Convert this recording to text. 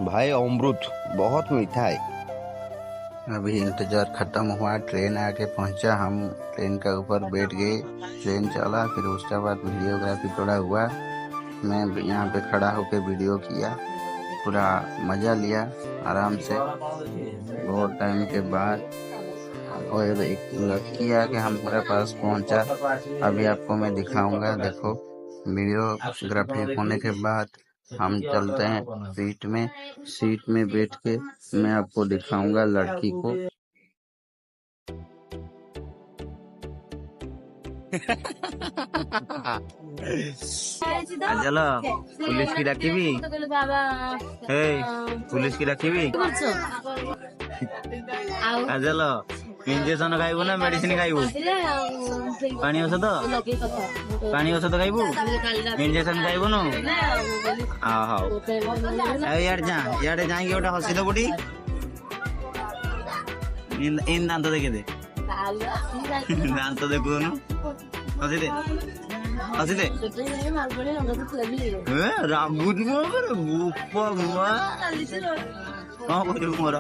भाई अमृत बहुत मीठा है। अभी इंतजार खत्म हुआ, ट्रेन आके पहुंचा, हम ट्रेन के ऊपर बैठ गए, ट्रेन चला, फिर उसके बाद वीडियोग्राफी थोड़ा हुआ। मैं यहाँ पे खड़ा होकर वीडियो किया, पूरा मजा लिया आराम से बहुत टाइम के बाद। और एक लड़की आके हमारे पास पहुंचा, अभी आपको मैं दिखाऊंगा। देखो, वीडियोग्राफी होने के बाद हम चलते हैं सीट में बैठ के मैं आपको दिखाऊंगा लड़की को। चलो पुलिस की रखी पुलिस की रखी चलो इंजेक्शन खाइबू ना मेडिसिन खाइबू पानी औषध खाइबू इंजेक्शन खाइबू न यार जाएंगे गोटे हसी तो बुढ़ी इन दांत देखे दे दांत देखू हसी दे रागुच कौन कर मोर